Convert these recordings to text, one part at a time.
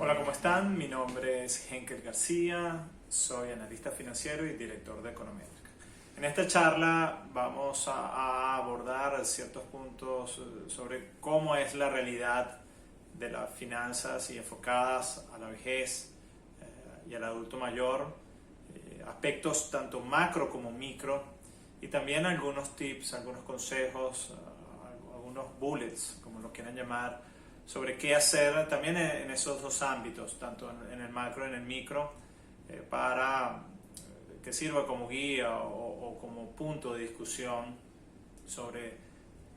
Hola, ¿cómo están? Mi nombre es Henkel García, soy analista financiero y director de Econométrica. En esta charla vamos a abordar ciertos puntos sobre cómo es la realidad de las finanzas y enfocadas a la vejez y al adulto mayor, aspectos tanto macro como micro, y también algunos tips, algunos consejos, algunos bullets, como lo quieran llamar, sobre qué hacer también en esos dos ámbitos, tanto en el macro y en el micro, para que sirva como guía o como punto de discusión sobre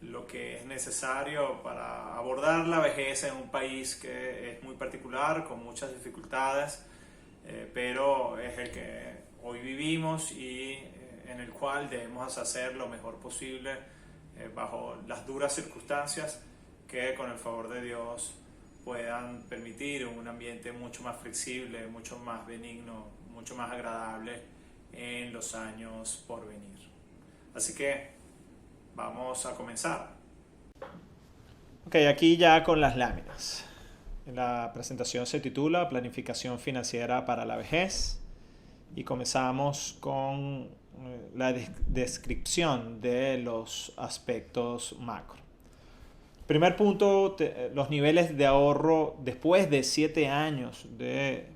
lo que es necesario para abordar la vejez en un país que es muy particular, con muchas dificultades, pero es el que hoy vivimos y en el cual debemos hacer lo mejor posible bajo las duras circunstancias que con el favor de Dios puedan permitir un ambiente mucho más flexible, mucho más benigno, mucho más agradable en los años por venir. Así que vamos a comenzar. Ok, aquí ya con las láminas. La presentación se titula Planificación financiera para la vejez y comenzamos con la descripción de los aspectos macro. Primer punto, los niveles de ahorro después de 7 años de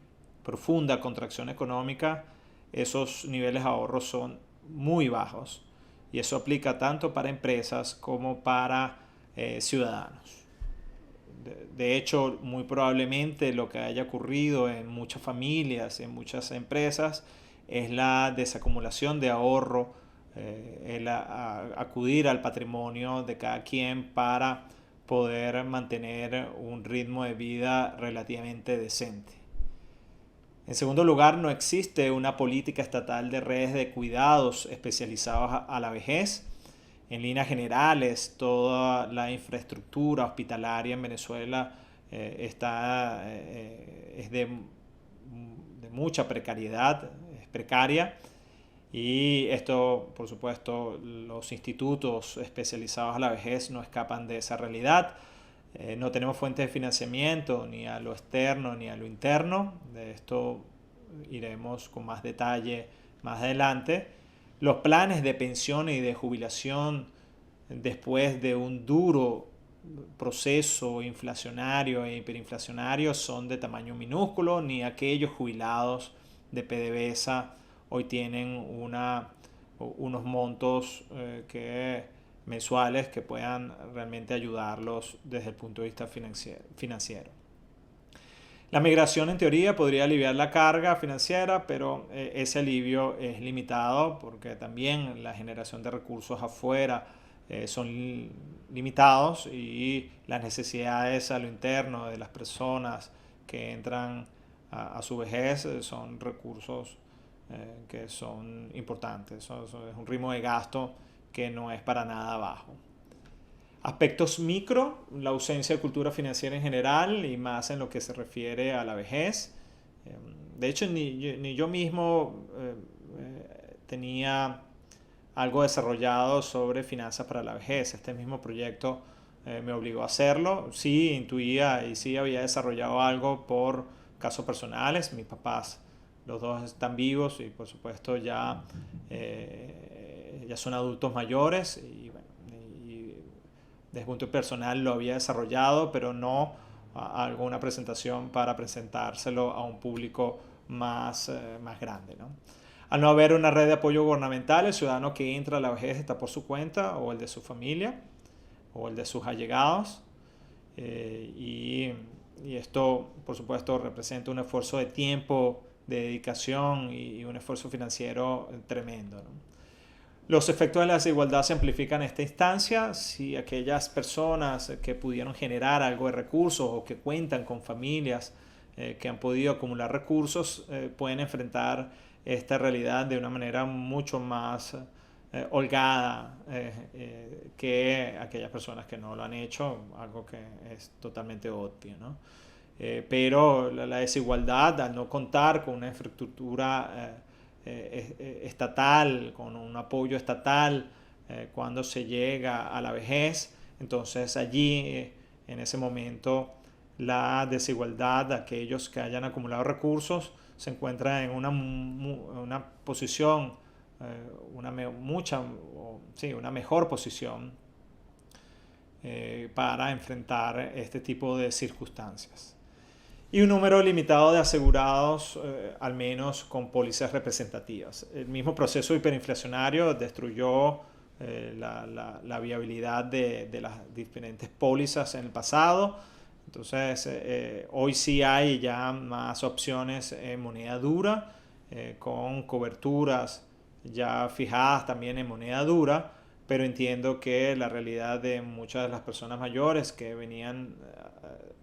profunda contracción económica, esos niveles de ahorro son muy bajos y eso aplica tanto para empresas como para ciudadanos. De hecho, muy probablemente lo que haya ocurrido en muchas familias, en muchas empresas, es la desacumulación de ahorro, acudir al patrimonio de cada quien para poder mantener un ritmo de vida relativamente decente. En segundo lugar, no existe una política estatal de redes de cuidados especializados a la vejez. En líneas generales, toda la infraestructura hospitalaria en Venezuela es de mucha precariedad, es precaria. Y esto, por supuesto, los institutos especializados a la vejez no escapan de esa realidad. No tenemos fuentes de financiamiento ni a lo externo ni a lo interno. De esto iremos con más detalle más adelante. Los planes de pensión y de jubilación después de un duro proceso inflacionario e hiperinflacionario son de tamaño minúsculo, ni aquellos jubilados de PDVSA hoy tienen unos montos mensuales que puedan realmente ayudarlos desde el punto de vista financiero. La migración en teoría podría aliviar la carga financiera, pero ese alivio es limitado porque también la generación de recursos afuera son limitados y las necesidades a lo interno de las personas que entran a su vejez son recursos que son importantes. Es un ritmo de gasto que no es para nada bajo. Aspectos micro, la ausencia de cultura financiera en general y más en lo que se refiere a la vejez. De hecho, ni yo mismo tenía algo desarrollado sobre finanzas para la vejez. Este mismo proyecto me obligó a hacerlo. Sí, intuía y sí había desarrollado algo por casos personales. Mis papás, los dos están vivos y por supuesto ya son adultos mayores y bueno, desde el punto personal lo había desarrollado, pero no alguna presentación para presentárselo a un público más grande, ¿no? Al no haber una red de apoyo gubernamental, el ciudadano que entra a la vejez está por su cuenta o el de su familia o el de sus allegados. Y esto, por supuesto, representa un esfuerzo de tiempo, de dedicación y un esfuerzo financiero tremendo, ¿no? Los efectos de la desigualdad se amplifican en esta instancia si aquellas personas que pudieron generar algo de recursos o que cuentan con familias que han podido acumular recursos pueden enfrentar esta realidad de una manera mucho más holgada que aquellas personas que no lo han hecho, algo que es totalmente obvio, ¿no? Pero la desigualdad, al no contar con una infraestructura estatal, con un apoyo estatal, cuando se llega a la vejez, entonces allí en ese momento la desigualdad de aquellos que hayan acumulado recursos se encuentra en una posición, una mejor posición para enfrentar este tipo de circunstancias. Y un número limitado de asegurados, al menos con pólizas representativas. El mismo proceso hiperinflacionario destruyó la viabilidad de las diferentes pólizas en el pasado. Entonces, hoy sí hay ya más opciones en moneda dura, con coberturas ya fijadas también en moneda dura, pero entiendo que la realidad de muchas de las personas mayores que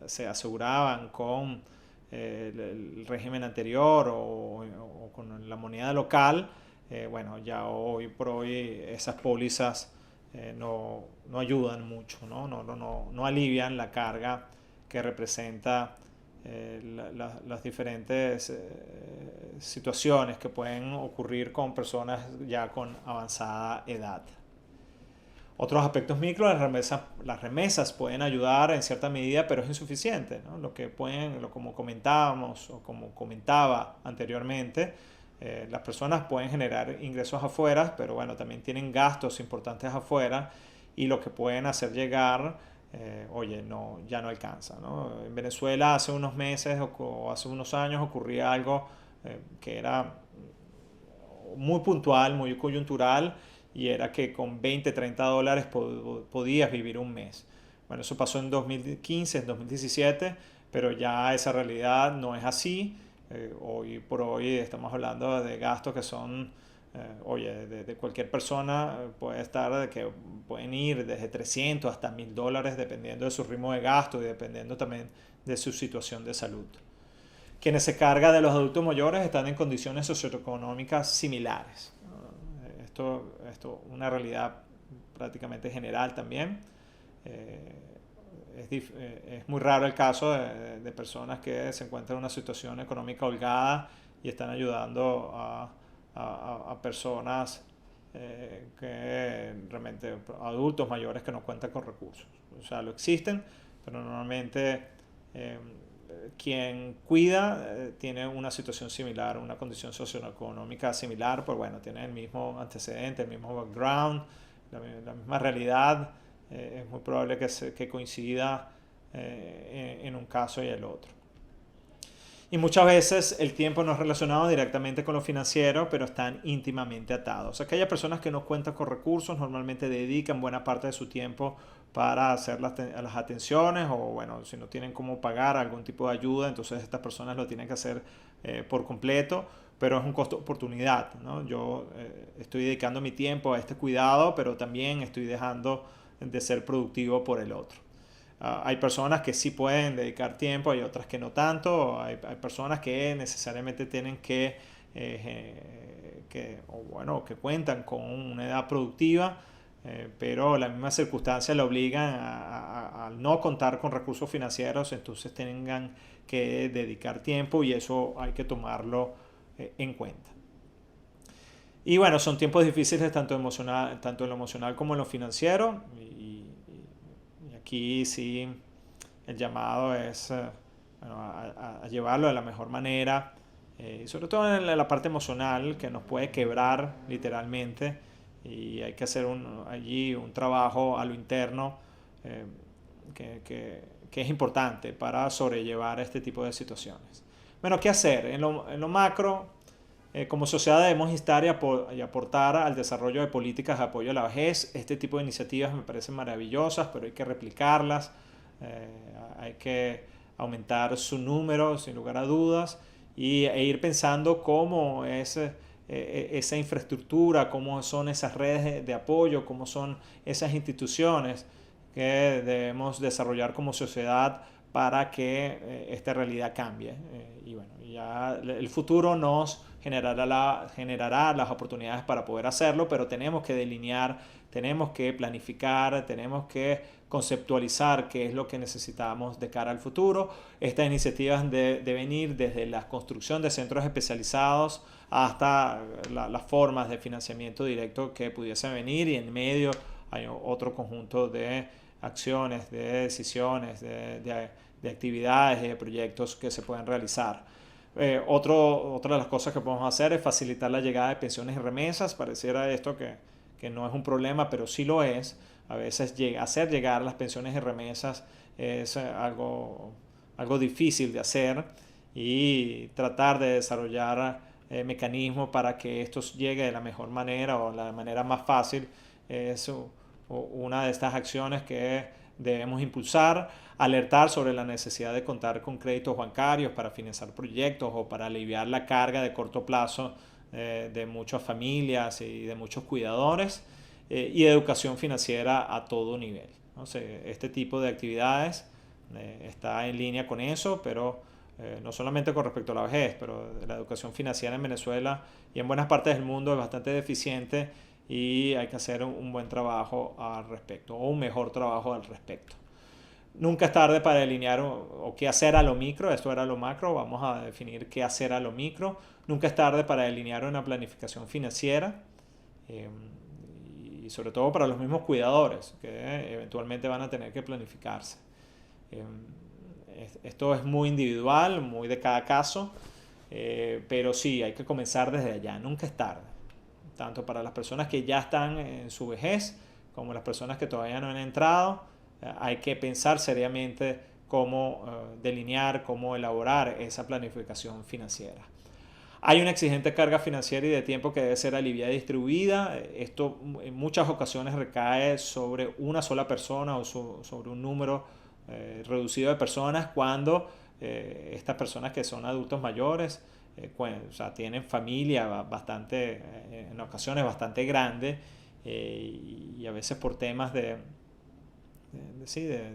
se aseguraban con el régimen anterior o con la moneda local, bueno, ya hoy por hoy esas pólizas no ayudan mucho, no alivian la carga que representa las diferentes situaciones que pueden ocurrir con personas ya con avanzada edad. Otros aspectos micro, las remesas pueden ayudar en cierta medida, pero es insuficiente, ¿no? Como comentábamos o como comentaba anteriormente, las personas pueden generar ingresos afuera, pero bueno, también tienen gastos importantes afuera y lo que pueden hacer llegar, ya no alcanza, ¿no? En Venezuela hace unos meses o hace unos años ocurría algo que era muy puntual, muy coyuntural, y era que con 20, 30 dólares podías vivir un mes. Bueno, eso pasó en 2015, en 2017, pero ya esa realidad no es así. Hoy por hoy estamos hablando de gastos que son, de cualquier persona puede estar, de que pueden ir desde 300 hasta 1000 dólares dependiendo de su ritmo de gasto y dependiendo también de su situación de salud. Quienes se cargan de los adultos mayores están en condiciones socioeconómicas similares. Esto es una realidad prácticamente general también. Es muy raro el caso de personas que se encuentran en una situación económica holgada y están ayudando a personas que realmente adultos mayores que no cuentan con recursos. O sea, lo existen, pero normalmente quien cuida tiene una situación similar, una condición socioeconómica similar, pues bueno, tiene el mismo antecedente, el mismo background, la misma realidad. Es muy probable que coincida en un caso y el otro. Y muchas veces el tiempo no es relacionado directamente con lo financiero, pero están íntimamente atados. Aquellas personas que no cuentan con recursos normalmente dedican buena parte de su tiempo para hacer las atenciones, o bueno, si no tienen cómo pagar algún tipo de ayuda, entonces estas personas lo tienen que hacer por completo, pero es un costo de oportunidad, ¿no? Yo estoy dedicando mi tiempo a este cuidado, pero también estoy dejando de ser productivo por el otro. Hay personas que sí pueden dedicar tiempo, hay otras que no tanto. Hay personas que necesariamente tienen que cuentan con una edad productiva, pero las mismas circunstancias la obligan a no contar con recursos financieros, entonces tengan que dedicar tiempo y eso hay que tomarlo en cuenta. Y bueno, son tiempos difíciles tanto en lo emocional como en lo financiero. Y aquí sí el llamado es a llevarlo de la mejor manera, y sobre todo en la parte emocional que nos puede quebrar literalmente, y hay que hacer allí un trabajo a lo interno que es importante para sobrellevar este tipo de situaciones. Bueno, ¿qué hacer? En lo macro, como sociedad debemos instar y aportar al desarrollo de políticas de apoyo a la vejez. Este tipo de iniciativas me parecen maravillosas, pero hay que replicarlas, hay que aumentar su número sin lugar a dudas e ir pensando cómo es esa infraestructura, cómo son esas redes de apoyo, cómo son esas instituciones que debemos desarrollar como sociedad para que esta realidad cambie. Y bueno, ya el futuro nos generará las oportunidades para poder hacerlo, pero tenemos que delinear, tenemos que planificar, tenemos que conceptualizar qué es lo que necesitamos de cara al futuro. Estas iniciativas deben ir desde la construcción de centros especializados hasta las formas de financiamiento directo que pudiesen venir, y en medio hay otro conjunto de acciones, de decisiones, de de actividades y de proyectos que se pueden realizar. Otra de las cosas que podemos hacer es facilitar la llegada de pensiones y remesas. Pareciera esto que no es un problema, pero sí lo es. A veces hacer llegar las pensiones y remesas es algo difícil de hacer, y tratar de desarrollar mecanismos para que esto llegue de la mejor manera o la manera más fácil es una de estas acciones que debemos impulsar. Alertar sobre la necesidad de contar con créditos bancarios para financiar proyectos o para aliviar la carga de corto plazo de muchas familias y de muchos cuidadores, y educación financiera a todo nivel, ¿no? O sea, este tipo de actividades está en línea con eso, pero no solamente con respecto a la vejez, pero la educación financiera en Venezuela y en buenas partes del mundo es bastante deficiente, y hay que hacer un buen trabajo al respecto, o un mejor trabajo al respecto. Nunca es tarde para delinear o qué hacer a lo micro. Esto era lo macro, vamos a definir qué hacer a lo micro. Nunca es tarde para delinear una planificación financiera, y sobre todo para los mismos cuidadores que eventualmente van a tener que planificarse. Esto es muy individual, muy de cada caso, pero sí, hay que comenzar desde allá. Nunca es tarde, tanto para las personas que ya están en su vejez como las personas que todavía no han entrado. Hay que pensar seriamente cómo delinear, cómo elaborar esa planificación financiera. Hay una exigente carga financiera y de tiempo que debe ser aliviada y distribuida. Esto en muchas ocasiones recae sobre una sola persona o sobre un número reducido de personas, cuando estas personas que son adultos mayores o sea, tienen familia bastante, en ocasiones bastante grande, y a veces por temas de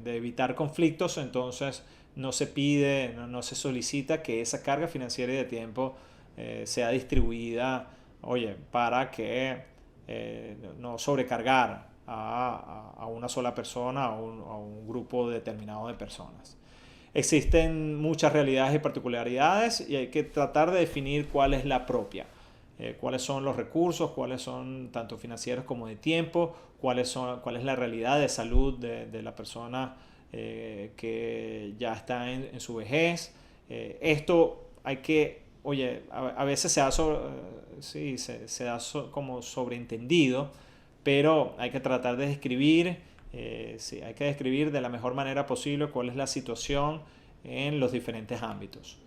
evitar conflictos, entonces no se pide, no se solicita que esa carga financiera y de tiempo sea distribuida, para que no sobrecargar a una sola persona o a un grupo determinado de personas. Existen muchas realidades y particularidades, y hay que tratar de definir cuál es la propia. Cuáles son los recursos, cuáles son tanto financieros como de tiempo, cuál es la realidad de salud de la persona que ya está en su vejez. Esto hay que, a veces se da como sobreentendido, pero hay que tratar de describir, hay que describir de la mejor manera posible cuál es la situación en los diferentes ámbitos.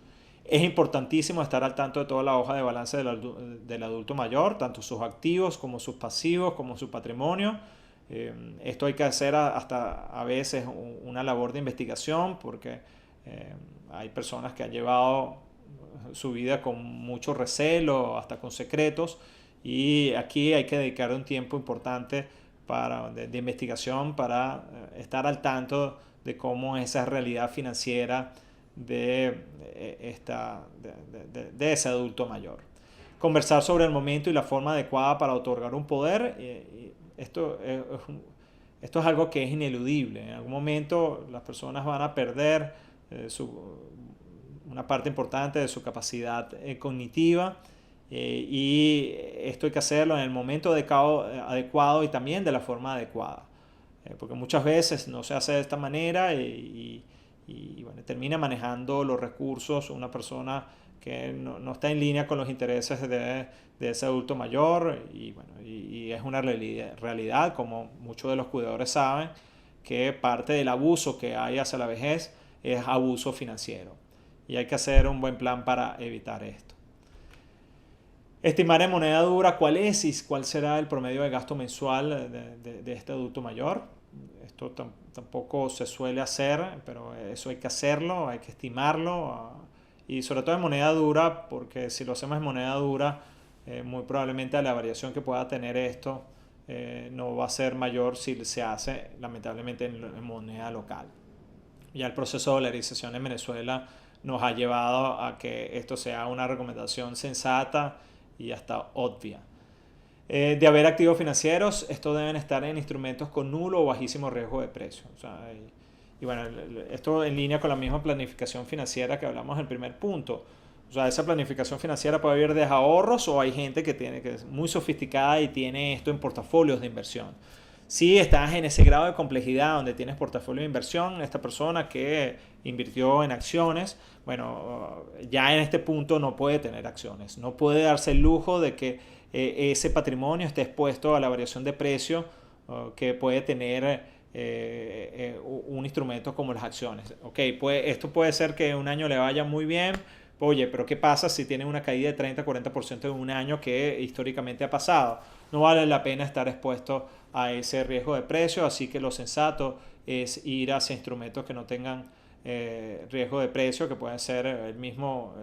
Es importantísimo estar al tanto de toda la hoja de balance del adulto mayor, tanto sus activos como sus pasivos, como su patrimonio. Esto hay que hacer hasta a veces una labor de investigación, porque hay personas que han llevado su vida con mucho recelo, hasta con secretos, y aquí hay que dedicar un tiempo importante de investigación para estar al tanto de cómo es esa realidad financiera de ese adulto mayor. Conversar sobre el momento y la forma adecuada para otorgar un poder. Esto es algo que es ineludible. En algún momento las personas van a perder una parte importante de su capacidad cognitiva, y esto hay que hacerlo en el momento adecuado y también de la forma adecuada, porque muchas veces no se hace de esta manera, y termina manejando los recursos una persona que no está en línea con los intereses de ese adulto mayor, y es una realidad, como muchos de los cuidadores saben, que parte del abuso que hay hacia la vejez es abuso financiero, y hay que hacer un buen plan para evitar esto. Estimar en moneda dura cuál es y cuál será el promedio de gasto mensual de este adulto mayor. Esto tampoco se suele hacer, pero eso hay que hacerlo, hay que estimarlo, y sobre todo en moneda dura, porque si lo hacemos en moneda dura, muy probablemente la variación que pueda tener esto no va a ser mayor si se hace lamentablemente en moneda local. Ya el proceso de dolarización en Venezuela nos ha llevado a que esto sea una recomendación sensata y hasta obvia. De haber activos financieros, estos deben estar en instrumentos con nulo o bajísimo riesgo de precio. Esto en línea con la misma planificación financiera que hablamos en el primer punto. O sea, esa planificación financiera puede haber desde ahorros, o hay gente que es muy sofisticada y tiene esto en portafolios de inversión. Si estás en ese grado de complejidad donde tienes portafolio de inversión, esta persona que invirtió en acciones, bueno, ya en este punto no puede tener acciones, no puede darse el lujo de que ese patrimonio esté expuesto a la variación de precio que puede tener un instrumento como las acciones. Okay, esto puede ser que un año le vaya muy bien. Oye, pero ¿qué pasa si tiene una caída de 30-40% en un año que históricamente ha pasado? No vale la pena estar expuesto a ese riesgo de precio, así que lo sensato es ir hacia instrumentos que no tengan riesgo de precio, que pueden ser el mismo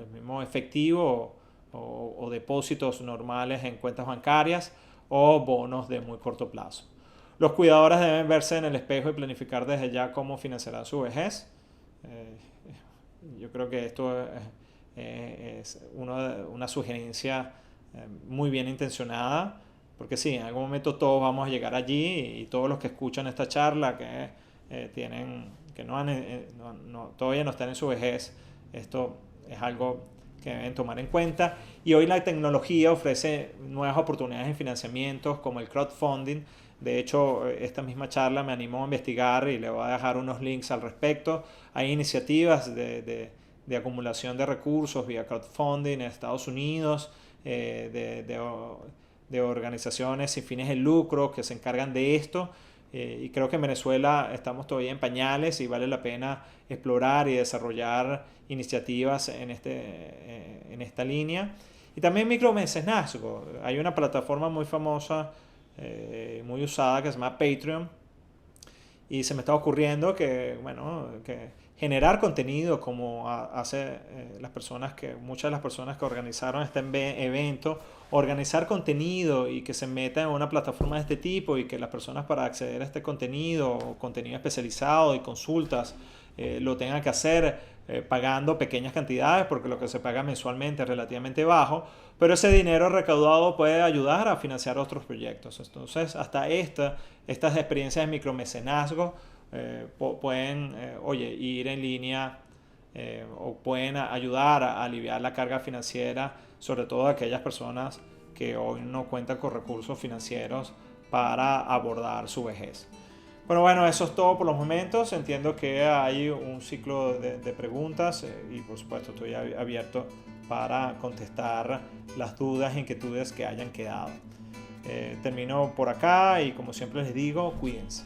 efectivo o depósitos normales en cuentas bancarias o bonos de muy corto plazo. Los cuidadores deben verse en el espejo y planificar desde ya cómo financiarán su vejez. Yo creo que esto es una sugerencia muy bien intencionada, porque sí, en algún momento todos vamos a llegar allí y todos los que escuchan esta charla que todavía no están en su vejez, esto es algo que deben tomar en cuenta. Y hoy la tecnología ofrece nuevas oportunidades en financiamientos como el crowdfunding. De hecho, esta misma charla me animó a investigar y le voy a dejar unos links al respecto. Hay iniciativas de acumulación de recursos vía crowdfunding en Estados Unidos, de organizaciones sin fines de lucro que se encargan de esto. Y creo que en Venezuela estamos todavía en pañales y vale la pena explorar y desarrollar iniciativas en esta línea. Y también micromecenazgo. Hay una plataforma muy famosa, muy usada, que se llama Patreon. Y se me está ocurriendo que generar contenido como hace muchas de las personas que organizaron este evento, organizar contenido y que se meta en una plataforma de este tipo y que las personas, para acceder a este contenido especializado y consultas, lo tengan que hacer pagando pequeñas cantidades, porque lo que se paga mensualmente es relativamente bajo, pero ese dinero recaudado puede ayudar a financiar otros proyectos. Entonces, hasta estas experiencias de micromecenazgo pueden ir en línea o pueden ayudar a aliviar la carga financiera, sobre todo a aquellas personas que hoy no cuentan con recursos financieros para abordar su vejez. Bueno, eso es todo por los momentos. Entiendo que hay un ciclo de preguntas y por supuesto estoy abierto para contestar las dudas e inquietudes que hayan quedado. Termino por acá y como siempre les digo, cuídense.